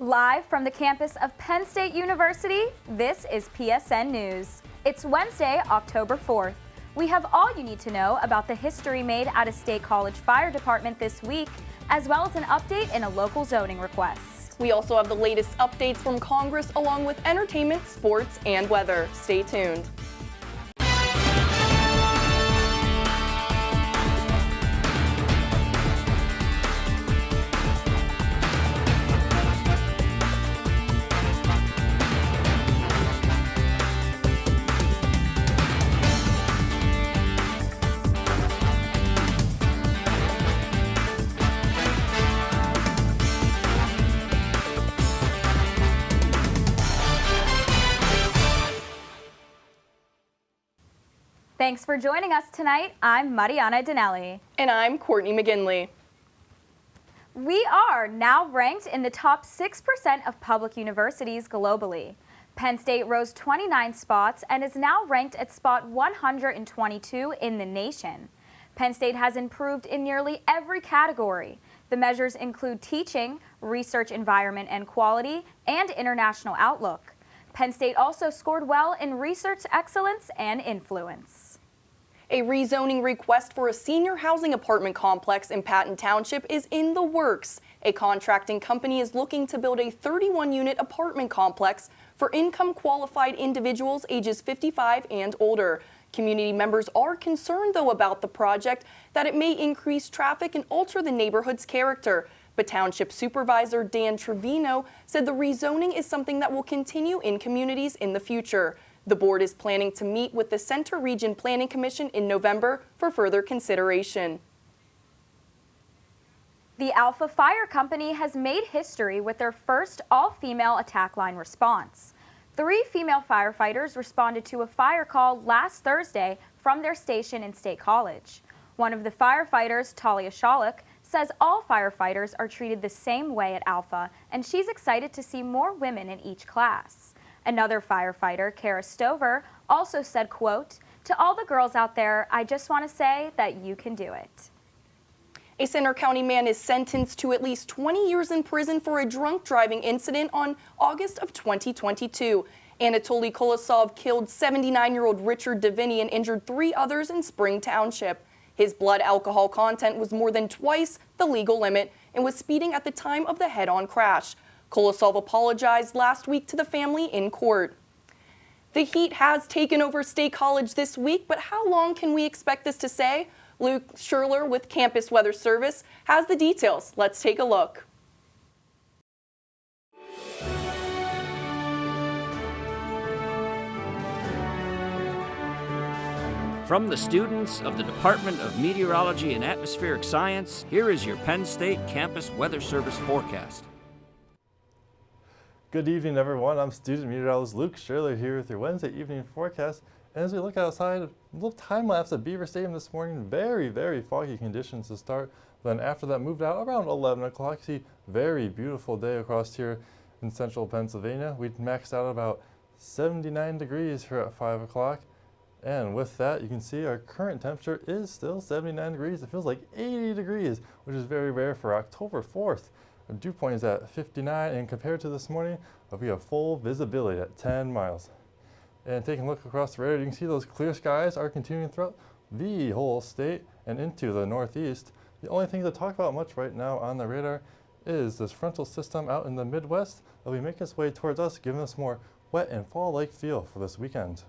Live from the campus of Penn State University, this is PSN News. It's Wednesday, October 4th. We have all you need to know about the history made at a State College Fire Department this week, as well as an update in a local zoning request. We also have the latest updates from Congress along with entertainment, sports, and weather. Stay tuned. Thanks for joining us tonight. I'm Mariana Daniele. And I'm Courtney McGinley. We are now ranked in the top 6% of public universities globally. Penn State rose 29 spots and is now ranked at spot 122 in the nation. Penn State has improved in nearly every category. The measures include teaching, research environment and quality, and international outlook. Penn State also scored well in research excellence and influence. A rezoning request for a senior housing apartment complex in Patton Township is in the works. A contracting company is looking to build a 31-unit apartment complex for income-qualified individuals ages 55 and older. Community members are concerned, though, about the project, that it may increase traffic and alter the neighborhood's character. But Township Supervisor Dan Trevino said the rezoning is something that will continue in communities in the future. The board is planning to meet with the Center Region Planning Commission in November for further consideration. The Alpha Fire Company has made history with their first all-female attack line response. 3 female firefighters responded to a fire call last Thursday from their station in State College. One of the firefighters, Talia Shollick, says all firefighters are treated the same way at Alpha, and she's excited to see more women in each class. Another firefighter, Kara Stover, also said, quote, "To all the girls out there, I just want to say that you can do it." A Center County man is sentenced to at least 20 years in prison for a drunk driving incident on August of 2022. Anatoly Kolosov killed 79-year-old Richard Deviney and injured 3 others in Spring Township. His blood alcohol content was more than twice the legal limit and was speeding at the time of the head-on crash. Kolosov apologized last week to the family in court. The heat has taken over State College this week, but how long can we expect this to stay? Luke Scherler with Campus Weather Service has the details. Let's take a look. From the students of the Department of Meteorology and Atmospheric Science, here is your Penn State Campus Weather Service forecast. Good evening, everyone. I'm student meteorologist Luke Scherler here with your Wednesday evening forecast. And as we look outside, a little time lapse at Beaver Stadium this morning. Very, very foggy conditions to start. Then after that moved out around 11 o'clock. See, very beautiful day across here in central Pennsylvania. We maxed out about 79 degrees here at 5 o'clock. And with that, you can see our current temperature is still 79 degrees. It feels like 80 degrees, which is very rare for October 4th. Our dew point is at 59, and compared to this morning, we have full visibility at 10 miles. And taking a look across the radar, you can see those clear skies are continuing throughout the whole state and into the northeast. The only thing to talk about much right now on the radar is this frontal system out in the Midwest that will be making its way towards us, giving us more wet and fall-like feel for this weekend.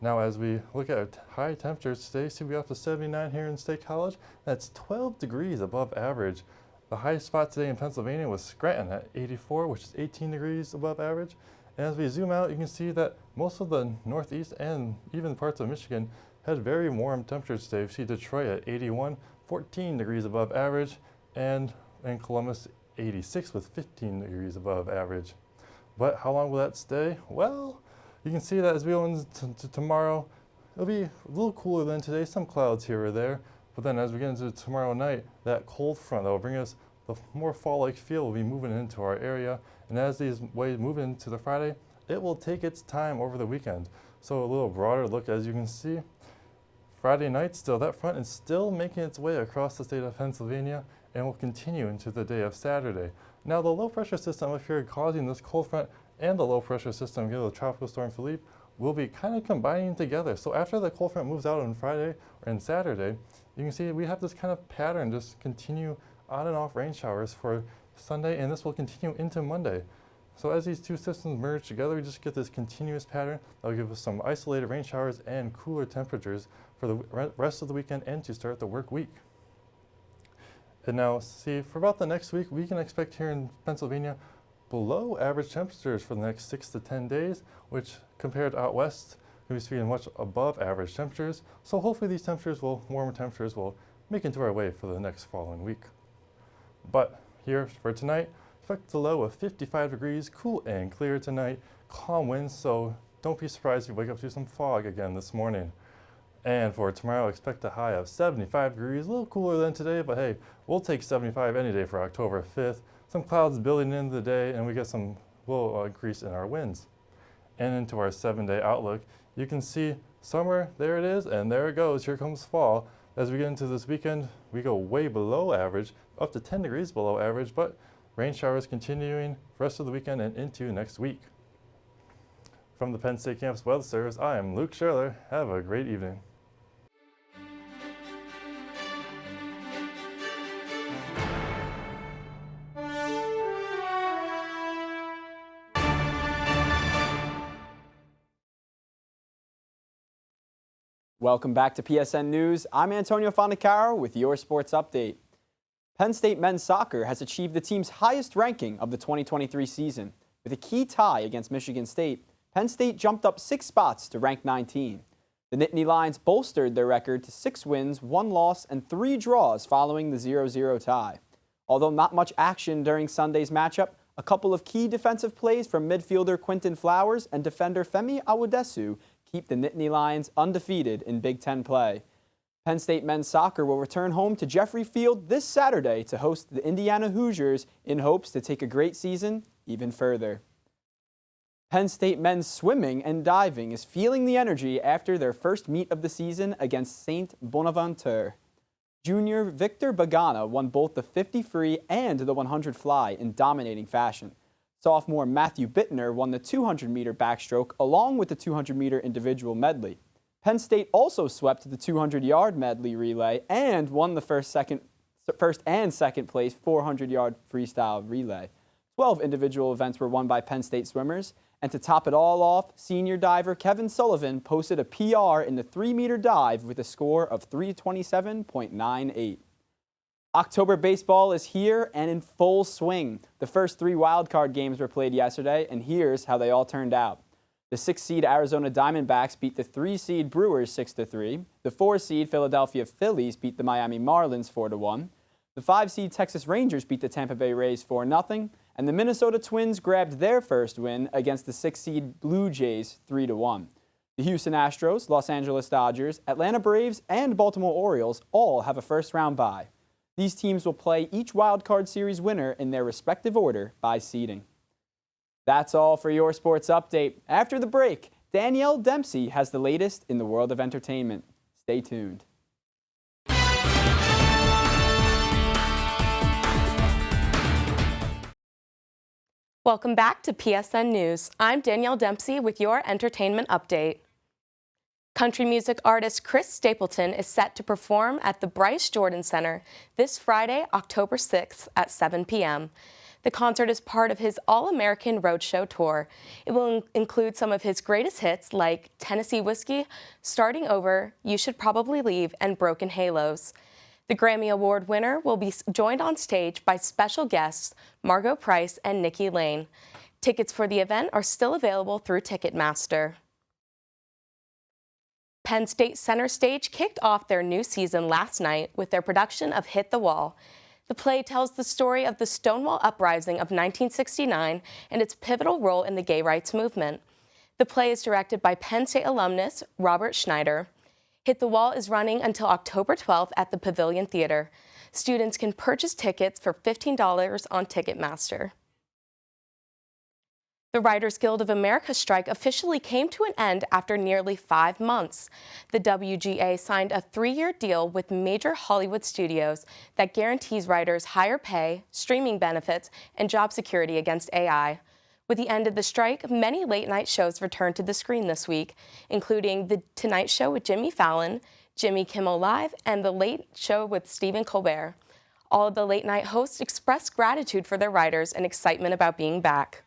Now, as we look at our high temperatures today, see we up to 79 here in State College. That's 12 degrees above average. The highest spot today in Pennsylvania was Scranton at 84, which is 18 degrees above average. And as we zoom out, you can see that most of the northeast and even parts of Michigan had very warm temperatures today. We see Detroit at 81, 14 degrees above average, and in Columbus, 86 with 15 degrees above average. But how long will that stay? Well, you can see that as we go into tomorrow, it'll be a little cooler than today, some clouds here or there. But then as we get into tomorrow night, that cold front that will bring us the more fall-like feel will be moving into our area. And as these waves move into the Friday, it will take its time over the weekend. So a little broader look, as you can see, Friday night, still that front is still making its way across the state of Pennsylvania and will continue into the day of Saturday. Now the low pressure system up here causing this cold front and the low pressure system, the Tropical Storm Philippe, will be kind of combining together. So after the cold front moves out on Friday and Saturday, you can see we have this kind of pattern just continue on and off rain showers for Sunday, and this will continue into Monday. So as these two systems merge together, we just get this continuous pattern that will give us some isolated rain showers and cooler temperatures for the rest of the weekend and to start the work week. And now see, for about the next week, we can expect here in Pennsylvania below average temperatures for the next 6 to 10 days, which compared out west, we'll be seeing much above average temperatures. So hopefully these warmer temperatures will make into our way for the next following week. But here for tonight, expect a low of 55 degrees, cool and clear tonight, calm winds, so don't be surprised if you wake up to some fog again this morning. And for tomorrow, expect a high of 75 degrees, a little cooler than today, but hey, we'll take 75 any day for October 5th. Some clouds building into the day, and we get some little increase in our winds. And into our 7-day outlook, you can see summer, there it is, and there it goes, here comes fall. As we get into this weekend, we go way below average, up to 10 degrees below average, but rain showers continuing the rest of the weekend and into next week. From the Penn State Campus Weather Service, I am Luke Scherler. Have a great evening. Welcome back to PSN News. I'm Antonio Fondacaro with your sports update. Penn State men's soccer has achieved the team's highest ranking of the 2023 season. With a key tie against Michigan State, Penn State jumped up 6 spots to rank 19. The Nittany Lions bolstered their record to 6 wins, 1 loss, and 3 draws following the 0-0 tie. Although not much action during Sunday's matchup, a couple of key defensive plays from midfielder Quinton Flowers and defender Femi Awodesu keep the Nittany Lions undefeated in Big Ten play. Penn State men's soccer will return home to Jeffrey Field this Saturday to host the Indiana Hoosiers in hopes to take a great season even further. Penn State men's swimming and diving is feeling the energy after their first meet of the season against St. Bonaventure. Junior Victor Bagana won both the 50 free and the 100 fly in dominating fashion. Sophomore Matthew Bittner won the 200-meter backstroke along with the 200-meter individual medley. Penn State also swept the 200-yard medley relay and won the first and second place 400-yard freestyle relay. 12 individual events were won by Penn State swimmers, and to top it all off, senior diver Kevin Sullivan posted a PR in the 3-meter dive with a score of 327.98. October baseball is here and in full swing. The first 3 wildcard games were played yesterday, and here's how they all turned out. The 6-seed Arizona Diamondbacks beat the 3-seed Brewers 6-3. The 4-seed Philadelphia Phillies beat the Miami Marlins 4-1. The 5-seed Texas Rangers beat the Tampa Bay Rays 4-0. And the Minnesota Twins grabbed their first win against the 6-seed Blue Jays 3-1. The Houston Astros, Los Angeles Dodgers, Atlanta Braves, and Baltimore Orioles all have a first-round bye. These teams will play each wildcard series winner in their respective order by seeding. That's all for your sports update. After the break, Danielle Dempsey has the latest in the world of entertainment. Stay tuned. Welcome back to PSN News. I'm Danielle Dempsey with your entertainment update. Country music artist Chris Stapleton is set to perform at the Bryce Jordan Center this Friday, October 6th at 7 p.m. The concert is part of his All-American Roadshow tour. It will include some of his greatest hits like Tennessee Whiskey, Starting Over, You Should Probably Leave, and Broken Halos. The Grammy Award winner will be joined on stage by special guests Margot Price and Nikki Lane. Tickets for the event are still available through Ticketmaster. Penn State Center Stage kicked off their new season last night with their production of Hit the Wall. The play tells the story of the Stonewall Uprising of 1969 and its pivotal role in the gay rights movement. The play is directed by Penn State alumnus Robert Schneider. Hit the Wall is running until October 12th at the Pavilion Theater. Students can purchase tickets for $15 on Ticketmaster. The Writers Guild of America strike officially came to an end after nearly 5 months. The WGA signed a 3-year deal with major Hollywood studios that guarantees writers higher pay, streaming benefits, and job security against AI. With the end of the strike, many late-night shows returned to the screen this week, including The Tonight Show with Jimmy Fallon, Jimmy Kimmel Live, and The Late Show with Stephen Colbert. All of the late-night hosts expressed gratitude for their writers and excitement about being back.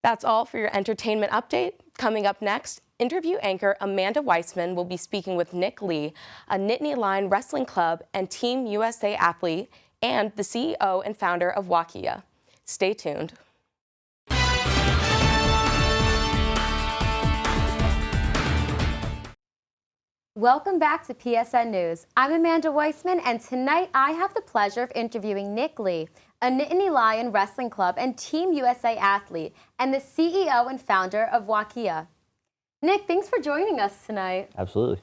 That's all for your entertainment update. Coming up next, interview anchor Amanda Weissman will be speaking with Nick Lee, a Nittany Lion Wrestling Club and Team USA athlete, and the CEO and founder of Wakia. Stay tuned. Welcome back to PSN News. I'm Amanda Weissman, and tonight I have the pleasure of interviewing Nick Lee, a Nittany Lion Wrestling Club and Team USA athlete, and the CEO and founder of Wakia. Nick, thanks for joining us tonight. Absolutely.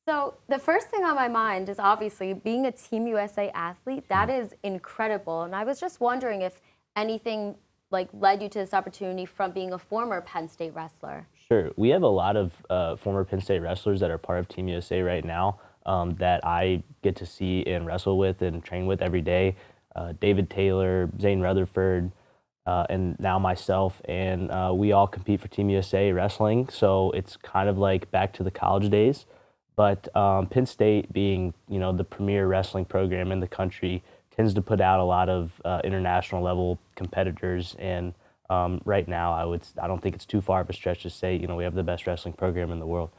So the first thing on my mind is obviously being a Team USA athlete. That is incredible, and I was just wondering if anything led you to this opportunity from being a former Penn State wrestler. Sure. We have a lot of former Penn State wrestlers that are part of Team USA right now that I get to see and wrestle with and train with every day. David Taylor, Zane Rutherford, and now myself. And we all compete for Team USA wrestling. So it's kind of like back to the college days. But Penn State being, the premier wrestling program in the country tends to put out a lot of international level competitors. And right now, I don't think it's too far of a stretch to say, we have the best wrestling program in the world.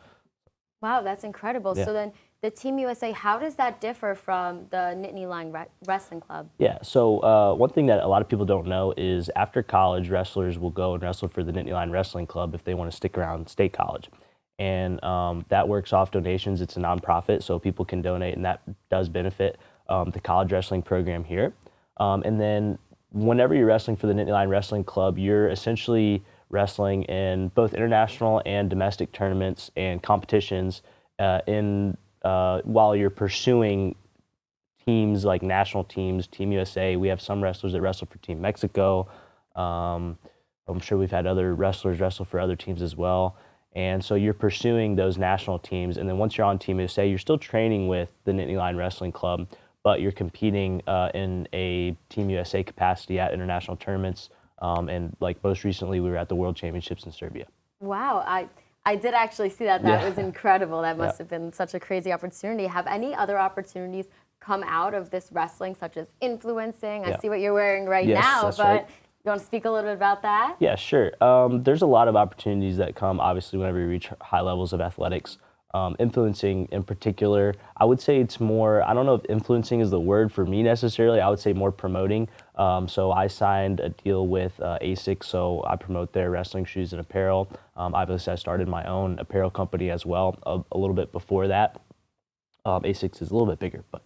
Wow, that's incredible. Yeah. So then the Team USA, how does that differ from the Nittany Lion Wrestling Club? Yeah, so one thing that a lot of people don't know is after college, wrestlers will go and wrestle for the Nittany Lion Wrestling Club if they want to stick around state college. And that works off donations. It's a nonprofit, so people can donate, and that does benefit the college wrestling program here. And then whenever you're wrestling for the Nittany Lion Wrestling Club, you're essentially wrestling in both international and domestic tournaments and competitions while you're pursuing teams like national teams, Team USA. We have some wrestlers that wrestle for Team Mexico. I'm sure we've had other wrestlers wrestle for other teams as well. And so you're pursuing those national teams. And then once you're on Team USA, you're still training with the Nittany Lion Wrestling Club, but you're competing in a Team USA capacity at international tournaments. And like most recently, we were at the World Championships in Serbia. Wow, I did actually see that. That Yeah. was incredible. That must have been such a crazy opportunity. Have any other opportunities come out of this wrestling, such as influencing? I see what you're wearing right Yes, now, that's but right. you want to speak a little bit about that? Yeah, sure. There's a lot of opportunities that come, obviously, whenever you reach high levels of athletics. Influencing in particular, I would say it's more, I don't know if influencing is the word for me necessarily, I would say more promoting. So I signed a deal with ASICS, so I promote their wrestling shoes and apparel. Obviously, I started my own apparel company as well a little bit before that. ASICS is a little bit bigger, but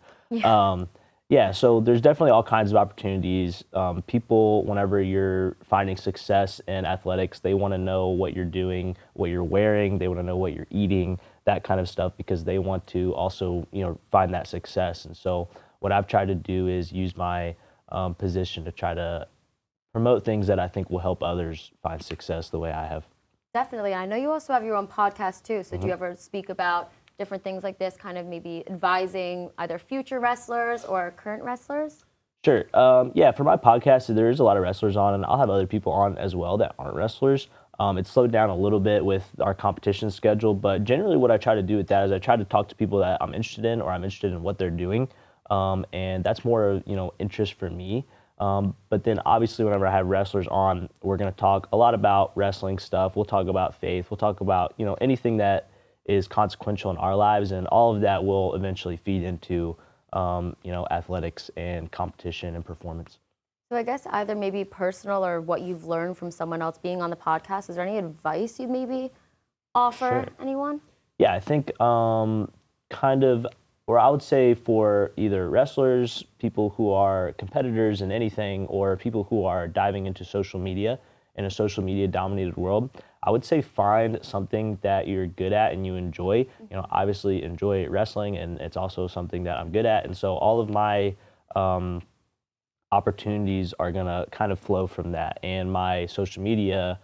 yeah, so there's definitely all kinds of opportunities. People, whenever you're finding success in athletics, they want to know what you're doing, what you're wearing, they want to know what you're eating, that kind of stuff, because they want to also, find that success. And so what I've tried to do is use my position to try to promote things that I think will help others find success the way I have. Definitely. I know you also have your own podcast too. So do you ever speak about different things like this, kind of maybe advising either future wrestlers or current wrestlers? Sure. Yeah, for my podcast, there is a lot of wrestlers on, and I'll have other people on as well that aren't wrestlers. It's slowed down a little bit with our competition schedule, but generally what I try to do with that is I try to talk to people that I'm interested in, or I'm interested in what they're doing, and that's more, interest for me. But then obviously whenever I have wrestlers on, we're going to talk a lot about wrestling stuff. We'll talk about faith. We'll talk about, anything that is consequential in our lives, and all of that will eventually feed into, athletics and competition and performance. So I guess either maybe personal or what you've learned from someone else being on the podcast. Is there any advice you maybe offer anyone? Yeah, I think kind of, or I would say for either wrestlers, people who are competitors in anything, or people who are diving into social media in a social media dominated world, I would say find something that you're good at and you enjoy. Obviously enjoy wrestling, and it's also something that I'm good at. And so all of my opportunities are going to kind of flow from that. And my social media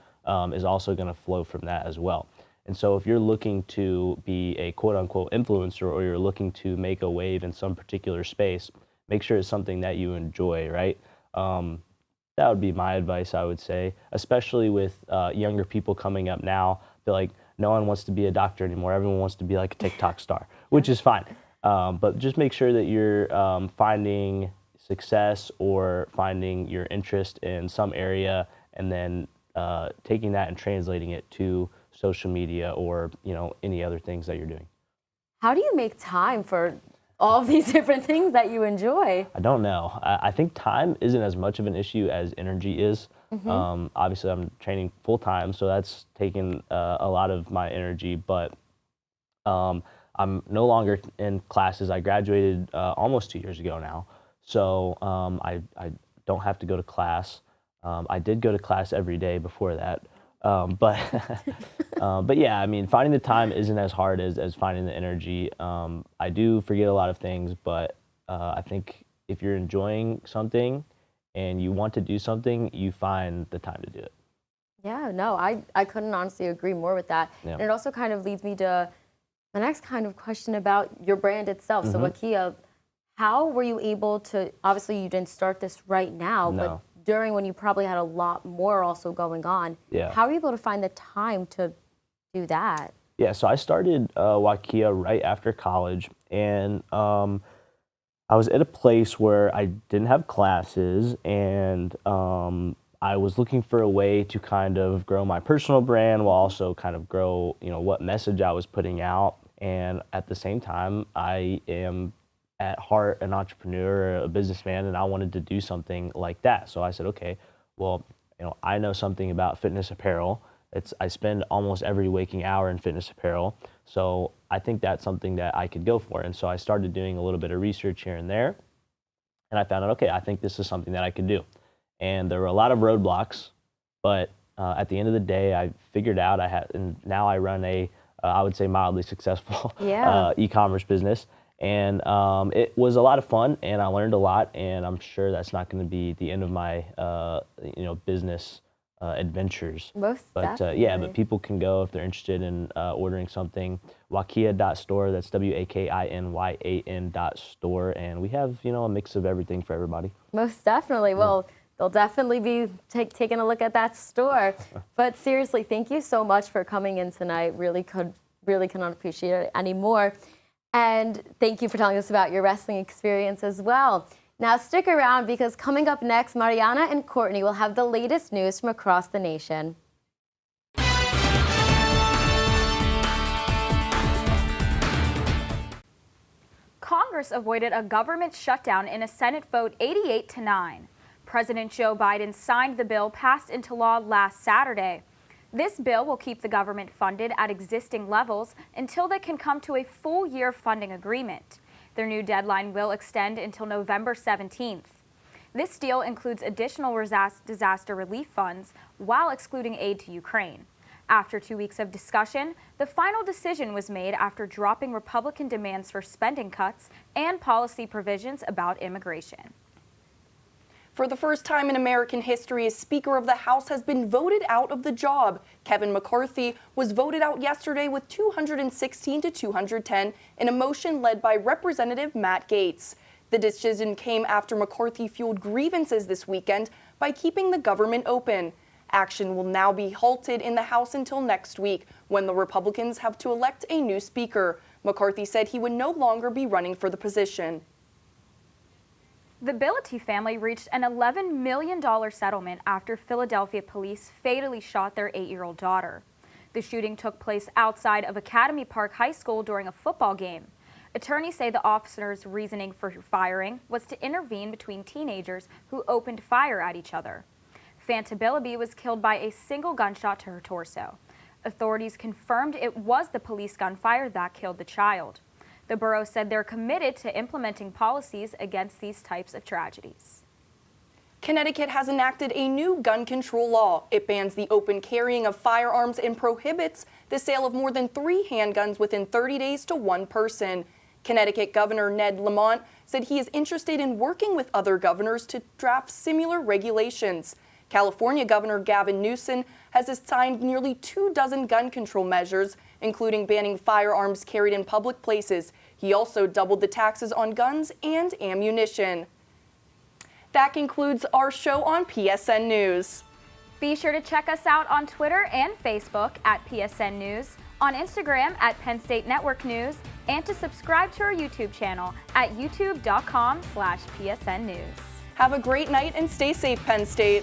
is also going to flow from that as well. And so if you're looking to be a quote unquote influencer, or you're looking to make a wave in some particular space, make sure it's something that you enjoy, right? That would be my advice, I would say, especially with younger people coming up now. I feel like no one wants to be a doctor anymore. Everyone wants to be like a TikTok star, which is fine. But just make sure that you're finding success or finding your interest in some area, and then taking that and translating it to social media or, any other things that you're doing. How do you make time for all of these different things that you enjoy? I don't know. I think time isn't as much of an issue as energy is. Obviously, I'm training full time, so that's taking a lot of my energy, but I'm no longer in classes. I graduated almost 2 years ago now, so I don't have to go to class. I did go to class every day before that, but yeah, I mean, finding the time isn't as hard as finding the energy. I do forget a lot of things, but I think if you're enjoying something and you want to do something, you find the time to do it. Yeah, no, I couldn't honestly agree more with that. Yeah. And it also kind of leads me to the next kind of question about your brand itself. So Wakia, how were you able to, obviously you didn't start this right now, but during when you probably had a lot more also going on, how were you able to find the time to do that? Yeah, so I started Wakia right after college, and I was at a place where I didn't have classes, and I was looking for a way to kind of grow my personal brand while also kind of grow, what message I was putting out. And at the same time, I am at heart an entrepreneur, a businessman, and I wanted to do something like that. So I said, okay, well, I know something about fitness apparel. I spend almost every waking hour in fitness apparel. So I think that's something that I could go for. And so I started doing a little bit of research here and there, and I found out, okay, I think this is something that I could do. And there were a lot of roadblocks, but at the end of the day, I figured out and now I run I would say mildly successful e-commerce business. And it was a lot of fun, and I learned a lot, and I'm sure that's not going to be the end of my, business adventures. Definitely. But people can go if they're interested in ordering something. Wakia.store, that's WAKINYAN.store, and we have, a mix of everything for everybody. Most definitely. Well, they'll definitely be taking a look at that store. But seriously, thank you so much for coming in tonight. Really cannot appreciate it anymore. And thank you for telling us about your wrestling experience as well. Now stick around, because coming up next, Mariana and Courtney will have the latest news from across the nation. Congress avoided a government shutdown in a Senate vote 88-9. President Joe Biden signed the bill passed into law last Saturday. This bill will keep the government funded at existing levels until they can come to a full-year funding agreement. Their new deadline will extend until November 17th. This deal includes additional disaster relief funds while excluding aid to Ukraine. After 2 weeks of discussion, the final decision was made after dropping Republican demands for spending cuts and policy provisions about immigration. For the first time in American history, a Speaker of the House has been voted out of the job. Kevin McCarthy was voted out yesterday with 216 to 210 in a motion led by Representative Matt Gaetz. The decision came after McCarthy fueled grievances this weekend by keeping the government open. Action will now be halted in the House until next week, when the Republicans have to elect a new Speaker. McCarthy said he would no longer be running for the position. The Billity family reached an $11 million settlement after Philadelphia police fatally shot their 8-year-old daughter. The shooting took place outside of Academy Park High School during a football game. Attorneys say the officer's reasoning for firing was to intervene between teenagers who opened fire at each other. Fanta Billaby was killed by a single gunshot to her torso. Authorities confirmed it was the police gunfire that killed the child. The borough said they're committed to implementing policies against these types of tragedies. Connecticut has enacted a new gun control law. It bans the open carrying of firearms and prohibits the sale of more than 3 handguns within 30 days to one person. Connecticut Governor Ned Lamont said he is interested in working with other governors to draft similar regulations. California Governor Gavin Newsom has signed nearly 24 gun control measures, including banning firearms carried in public places. He also doubled the taxes on guns and ammunition. That concludes our show on PSN News. Be sure to check us out on Twitter and Facebook at PSN News, on Instagram at Penn State Network News, and to subscribe to our YouTube channel at youtube.com/PSN News. Have a great night and stay safe, Penn State.